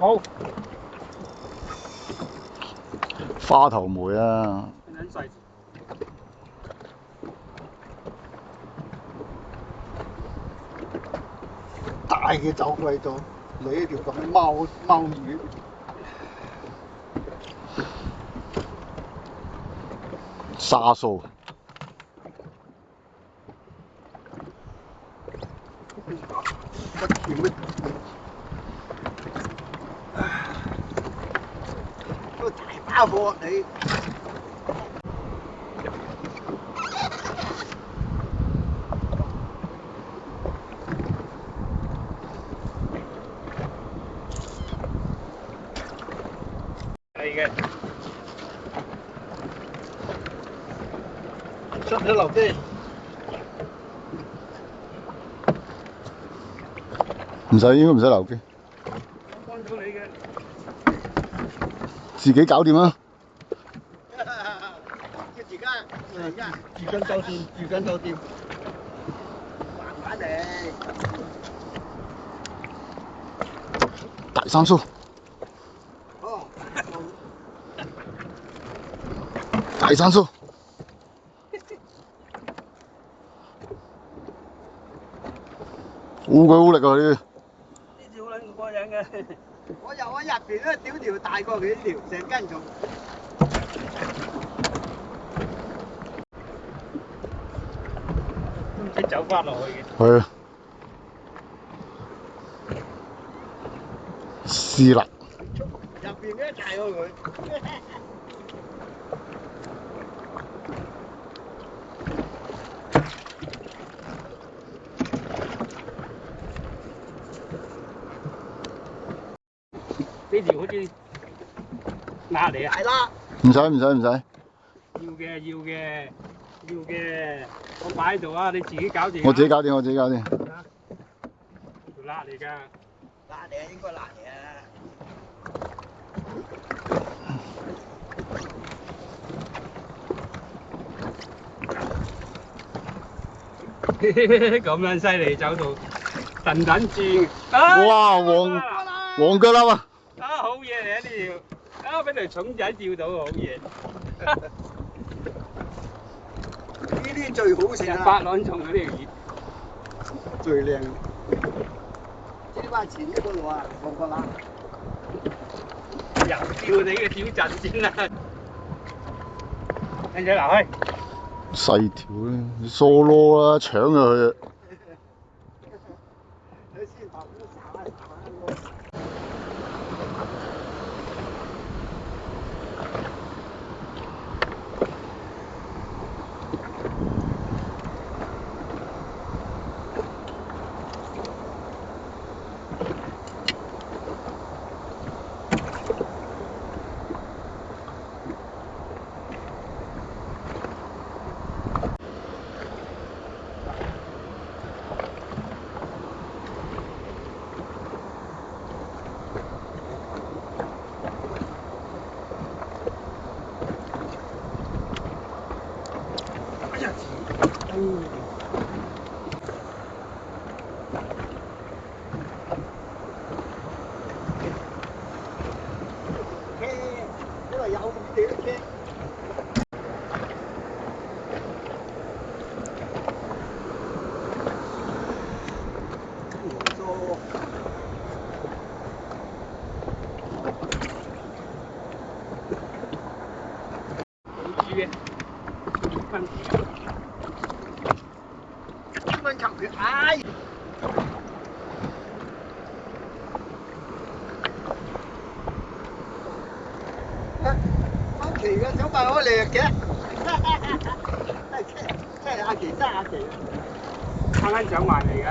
好。花頭梅啊！大嘅走貴咗，你呢條咁嘅貓魚。沙蘇。都大把貨你。係嘅。出咗樓機。唔使，應該唔使留機。幫到你嘅。自己搞掂啦。叫住間酒店，住緊酒店。慢慢嚟。大生酥。哦。大生酥。好鬼好力啊！呢啲好撚過癮嘅。我又喺入邊咧，屌條大過佢呢條，成根蟲。都唔識走翻落去嘅。係啊。試辣。入邊咧大過佢。呢條好似辣嚟啊！係啦。唔使。要嘅，我擺喺度啊，你自己搞掂。我自己搞掂。辣嚟㗎。辣嚟啊，應該辣嚟啊。咁樣犀利，走到頓轉。哇！黃腳粒啊！啊，好嘢嚟啊呢條！啊，俾條蟲仔釣到，好嘢。呢啲最好食啊！八兩蟲嗰條魚。最靚。呢把錢呢個度啊，放個啦。又釣你嘅小陣先啦。靚仔嗱開。細條咧，疏囉啦，搶咗佢啊！因為有咁啲車。蚊球佢唉！好奇嘅小朋友嚟嘅，真係阿奇真係阿奇。啱啱上埋嚟㗎。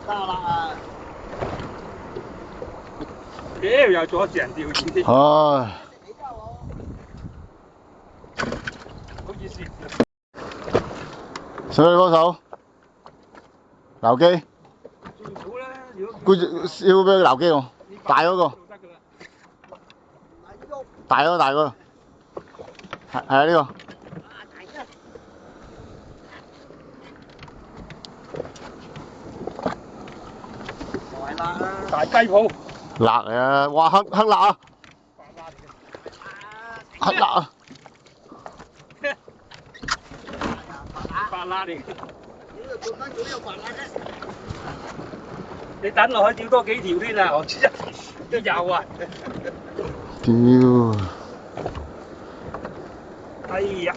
得啦。屌，又阻住人釣魚。唉。好意思。使唔使幫手？撈機。最好啦，如果要俾佢撈機我，大嗰個。大嗰個。係啊呢個。來辣啊！大雞泡，辣嚟啊！哇，黑辣啊！黑辣啊！白辣嚟。半蚊股有白辣嘅。你等落去釣多幾條添啊！我知都有啊。屌！哎呀！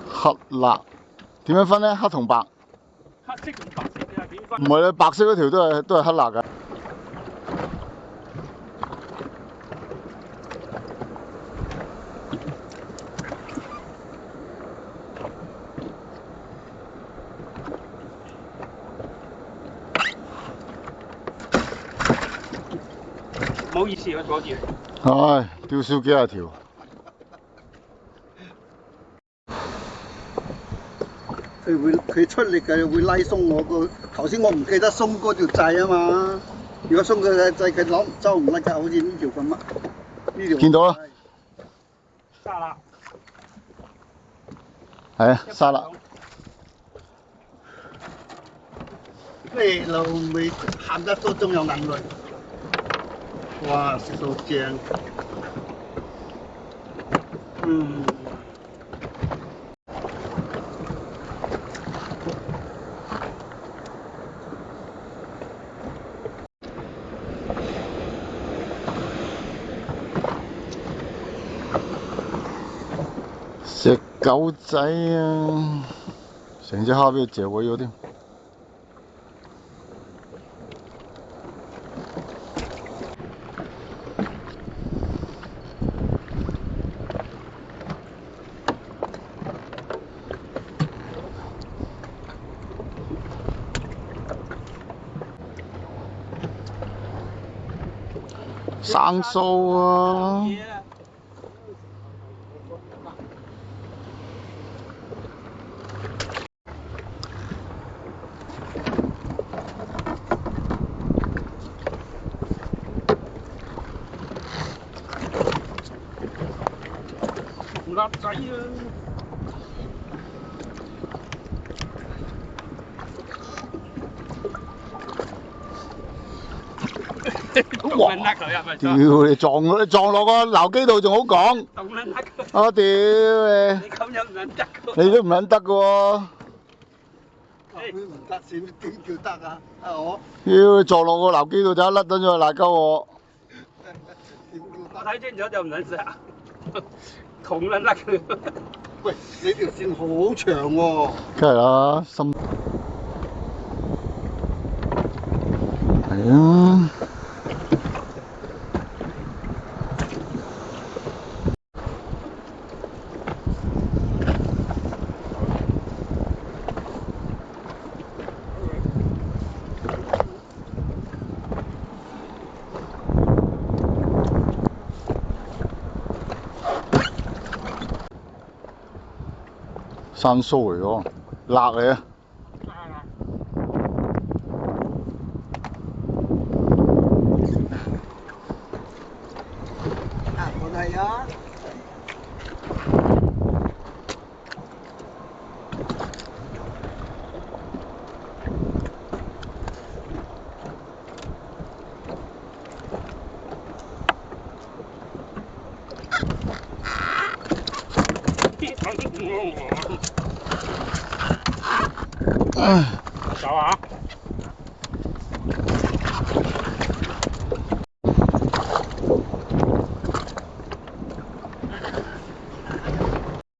黑辣點樣分咧？黑同白？黑色同白色你係點分？唔係咧，白色嗰條都係黑辣㗎。唔好意思，我阻住你。唉，釣少幾廿條。佢出力嘅會拉鬆我個頭先我唔記得鬆嗰條掣啊嘛，如果鬆佢嘅掣佢攞周唔甩㗎，好似呢條咁啊，呢條見到啦，沙拉，係啊，沙拉。咩路未鹹得都仲有眼淚，哇食到正，隻狗仔啊，成隻蝦俾佢嚼毀咗添。生疏啊！辣仔啊！哇！屌你撞落個撈機度仲好講。咁撚得㗎！我屌你！你咁樣唔撚得㗎！你都唔撚得㗎喎！佢唔得點叫得啊？啊我屌你撞落個撈機度就一甩咗咗辣鳩我。我睇清楚就唔撚食，同撚甩佢。喂，你條線好長喎。梗係啦，心係啊。生疏嚟喎，辣嚟啊！啊，我睇啊！走啊！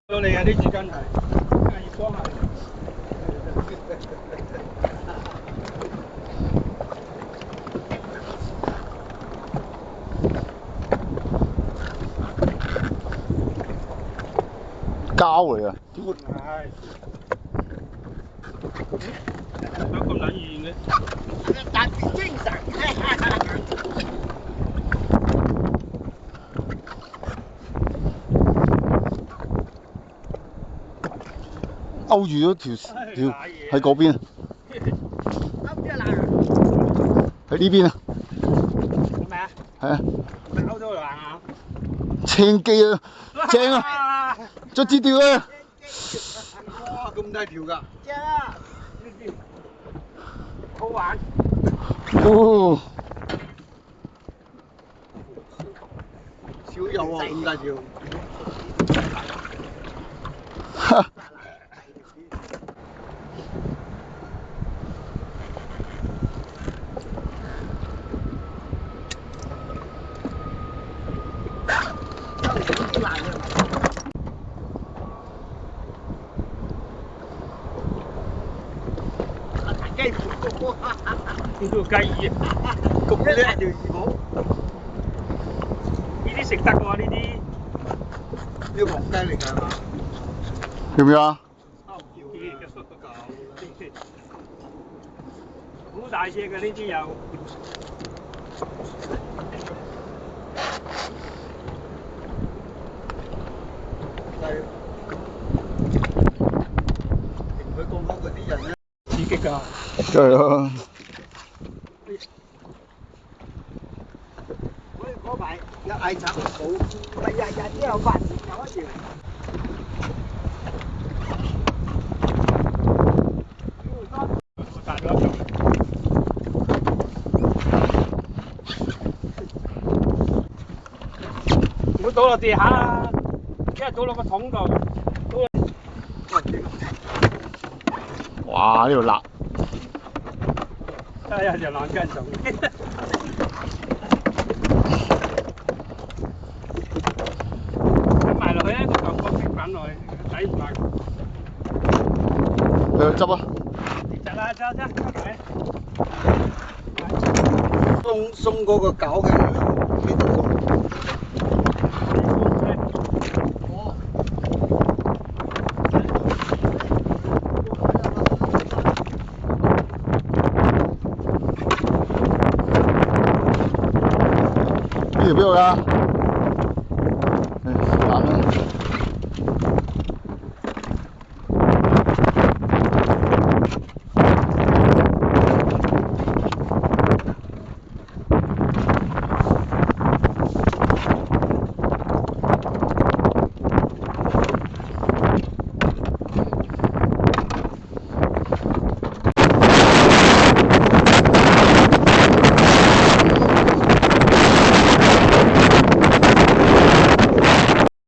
到你啊！啲紙巾係，要幫下。膠嚟啊！係。有咁撚遠嘅？特別精神。勾住咗條喺嗰邊，喺呢邊啊！係咪啊？係啊！咪勾咗佢硬啊！青機啊，正啊！捉枝釣啊！哇，咁大條㗎！正啊！呢啲好玩。哦，少有啊，咁大條。哈！雞婆，呢度雞耳啊！咁叻條魚冇？呢啲食得喎，呢啲。呢個黃雞嚟㗎係嘛？要唔要啊？啊唔要啦，好大隻嘅呢啲有。係佢講講嗰啲人咧，刺激㗎。梗係啦。嗰排有嗌賊冇，咪日日都有發現有一條。大咗一條。唔好倒落地下啊！一係倒落個桶度。哇！呢度辣。哎呀，條爛雞蟲。埋落去咧，個嚿個冰粉落去，抵唔抵？去執啊！執啦，執執執嚟。鬆嗰個餃嘅，幾多鬆？呢條邊度㗎？